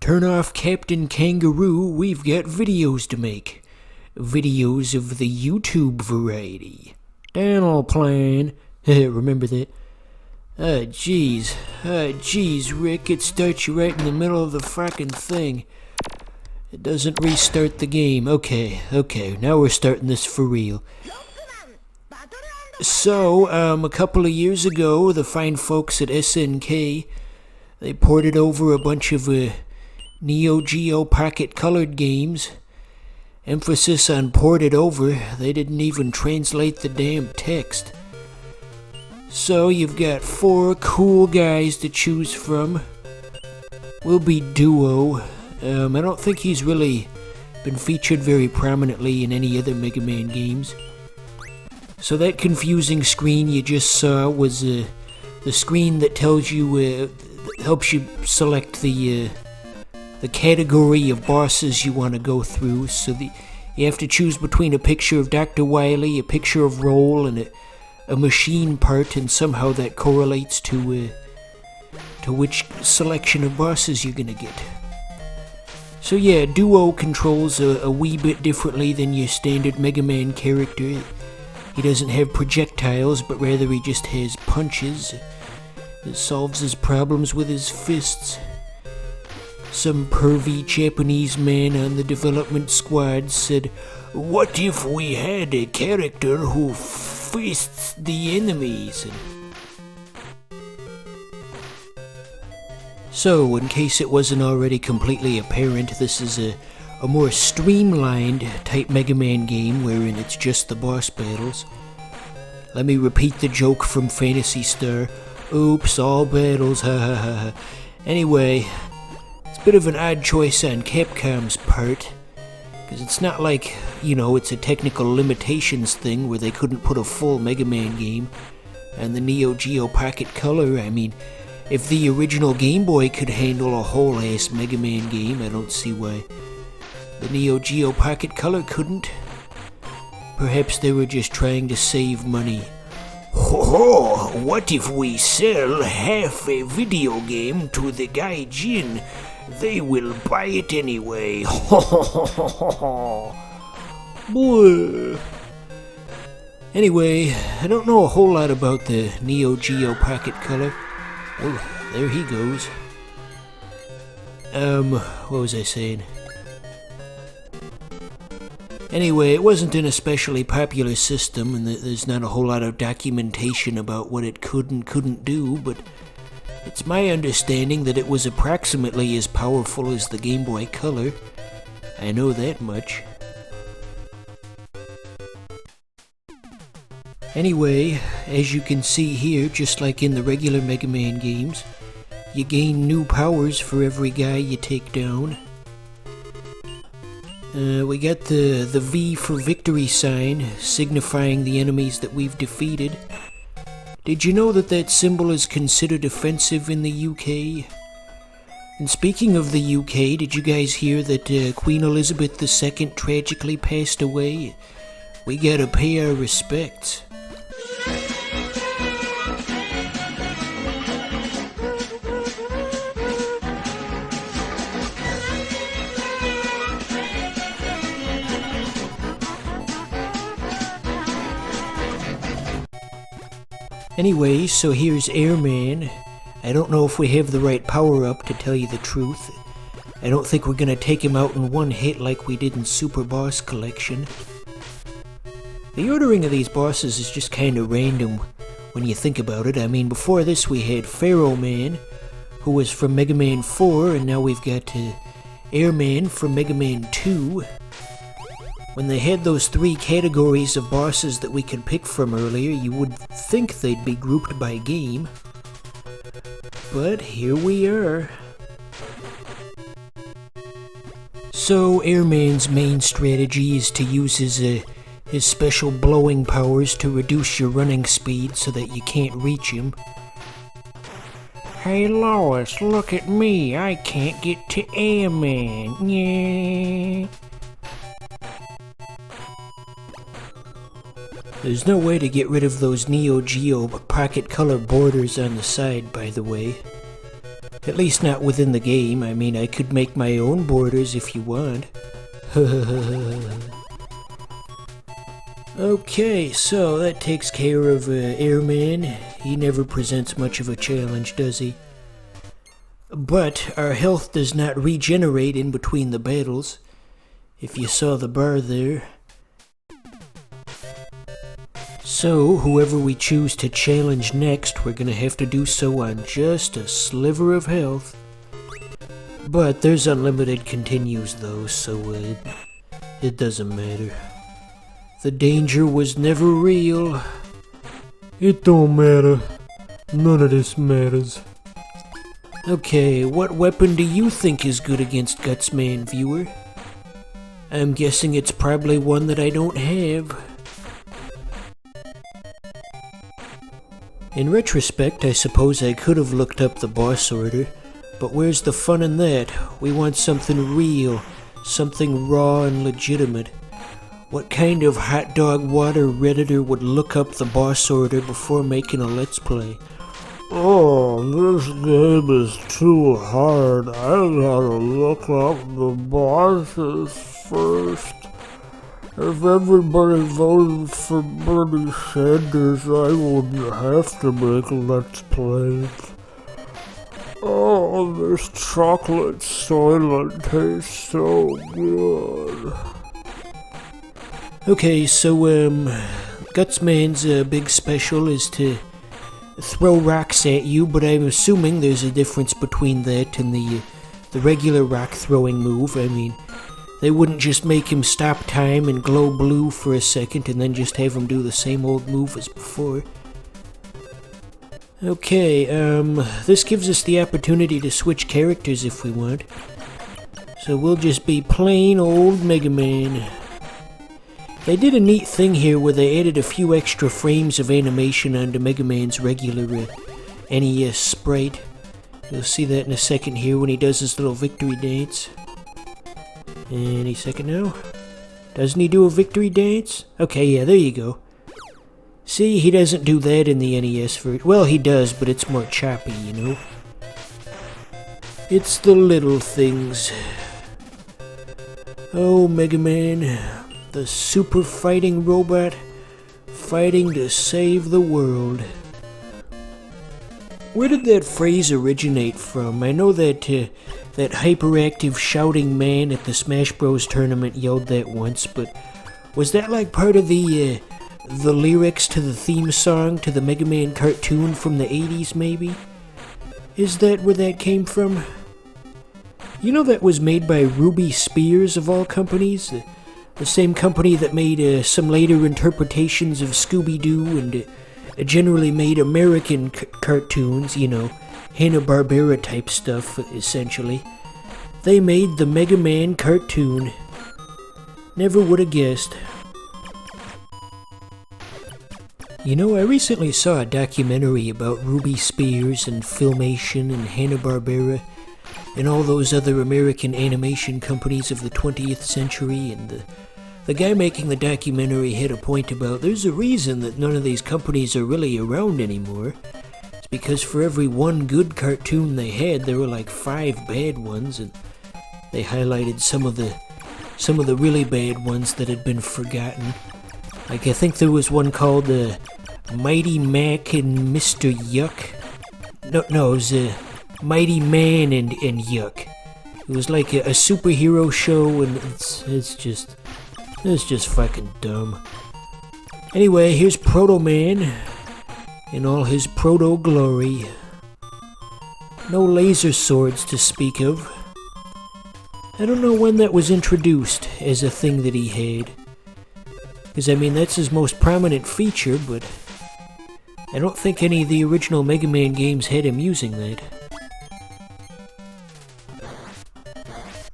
Turn off Captain Kangaroo, we've got videos to make. Videos of the YouTube variety. Dental plan. Remember that? Jeez, Rick, it starts you right in the middle of the frickin' thing. It doesn't restart the game. Okay, now we're starting this for real. So, a couple of years ago, the fine folks at SNK, they ported over a bunch of Neo Geo Pocket colored games. Emphasis on ported over, they didn't even translate the damn text. So you've got 4 cool guys to choose from. We'll be Duo. I don't think he's really been featured very prominently in any other Mega Man games. So that confusing screen you just saw was the screen that tells you, helps you select the category of bosses you want to go through. So you have to choose between a picture of Dr. Wily, a picture of Roll, and a machine part, and somehow that correlates to which selection of bosses you're gonna get. So yeah, Duo controls a wee bit differently than your standard Mega Man character. He doesn't have projectiles, but rather he just has punches. It solves his problems with his fists. Some pervy Japanese man on the development squad said, "What if we had a character who fists the enemies?" So, in case it wasn't already completely apparent, this is a more streamlined type Mega Man game wherein it's just the boss battles. Let me repeat the joke from Phantasy Star. Oops, all battles, ha ha ha ha. Anyway, it's a bit of an odd choice on Capcom's part, because it's not like, it's a technical limitations thing where they couldn't put a full Mega Man game on the Neo Geo Pocket Color. I mean, if the original Game Boy could handle a whole-ass Mega Man game, I don't see why the Neo Geo Pocket Color couldn't. Perhaps they were just trying to save money. Ho ho! What if we sell half a video game to the Gaijin? They will buy it anyway. Ho ho ho ho ho ho! Anyway, I don't know a whole lot about the Neo Geo Pocket Color. Oh, there he goes. What was I saying? Anyway, it wasn't an especially popular system, and there's not a whole lot of documentation about what it could and couldn't do, but it's my understanding that it was approximately as powerful as the Game Boy Color. I know that much. Anyway, as you can see here, just like in the regular Mega Man games, you gain new powers for every guy you take down. We got the V for victory sign, signifying the enemies that we've defeated. Did you know that symbol is considered offensive in the UK? And speaking of the UK, did you guys hear that Queen Elizabeth II tragically passed away? We gotta pay our respects. Anyway, so here's Airman. I don't know if we have the right power-up, to tell you the truth. I don't think we're gonna take him out in one hit like we did in Super Boss Collection. The ordering of these bosses is just kinda random when you think about it. I mean, before this we had Pharaoh Man, who was from Mega Man 4, and now we've got Airman from Mega Man 2. When they had those 3 categories of bosses that we could pick from earlier, you would think they'd be grouped by game. But here we are. So Airman's main strategy is to use his special blowing powers to reduce your running speed so that you can't reach him. Hey Lois, look at me, I can't get to Airman. Yeah. There's no way to get rid of those Neo Geo Pocket Color borders on the side, by the way. At least not within the game. I mean, I could make my own borders if you want. Okay, so that takes care of Airman. He never presents much of a challenge, does he? But our health does not regenerate in between the battles. If you saw the bar there. So, whoever we choose to challenge next, we're gonna have to do so on just a sliver of health. But there's unlimited continues though, so it doesn't matter. The danger was never real. It don't matter. None of this matters. Okay, what weapon do you think is good against Gutsman, viewer? I'm guessing it's probably one that I don't have. In retrospect, I suppose I could have looked up the boss order, but where's the fun in that? We want something real, something raw and legitimate. What kind of hot dog water redditor would look up the boss order before making a let's play? Oh, this game is too hard. I gotta look up the bosses first. If everybody voted for Bernie Sanders, I wouldn't have to make let's plays. Oh, this chocolate soylent tastes so good. Okay, so, Gutsman's big special is to throw rocks at you, but I'm assuming there's a difference between that and the regular rock throwing move. I mean, they wouldn't just make him stop time and glow blue for a second and then just have him do the same old move as before. Okay, this gives us the opportunity to switch characters if we want. So we'll just be plain old Mega Man. They did a neat thing here where they added a few extra frames of animation onto Mega Man's regular NES sprite. You'll see that in a second here when he does his little victory dance. Any second now? Doesn't he do a victory dance? Okay, yeah, there you go. See, he doesn't do that in the NES version. Well, he does, but it's more choppy, you know? It's the little things. Oh, Mega Man, the super fighting robot, fighting to save the world. Where did that phrase originate from? I know that that hyperactive shouting man at the Smash Bros. Tournament yelled that once, but was that like part of the lyrics to the theme song to the Mega Man cartoon from the 80s, maybe? Is that where that came from? You know that was made by Ruby Spears, of all companies? The same company that made some later interpretations of Scooby-Doo and generally made American cartoons, you know, Hanna-Barbera type stuff, essentially. They made the Mega Man cartoon. Never would have guessed. You know, I recently saw a documentary about Ruby Spears and Filmation and Hanna-Barbera and all those other American animation companies of the 20th century, and the guy making the documentary had a point about there's a reason that none of these companies are really around anymore. It's because for every one good cartoon they had, there were like 5 bad ones, and they highlighted some of the really bad ones that had been forgotten. Like, I think there was one called Mighty Mac and Mr. Yuck. No, it was Mighty Man and Yuck. It was like a superhero show, and it's just fucking dumb. Anyway, here's Proto Man in all his proto glory. No laser swords to speak of. I don't know when that was introduced as a thing that he had. Because, I mean, that's his most prominent feature, but I don't think any of the original Mega Man games had him using that.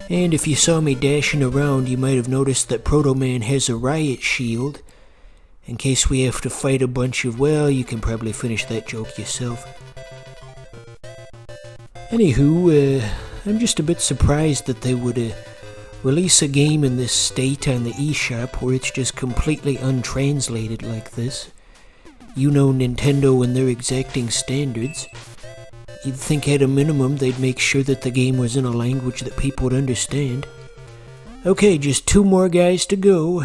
And if you saw me dashing around, you might have noticed that Proto Man has a riot shield, in case we have to fight a bunch of, well, you can probably finish that joke yourself. Anywho, I'm just a bit surprised that they would release a game in this state on the eShop where it's just completely untranslated like this. You know Nintendo and their exacting standards. You'd think at a minimum they'd make sure that the game was in a language that people would understand. Okay, just 2 more guys to go.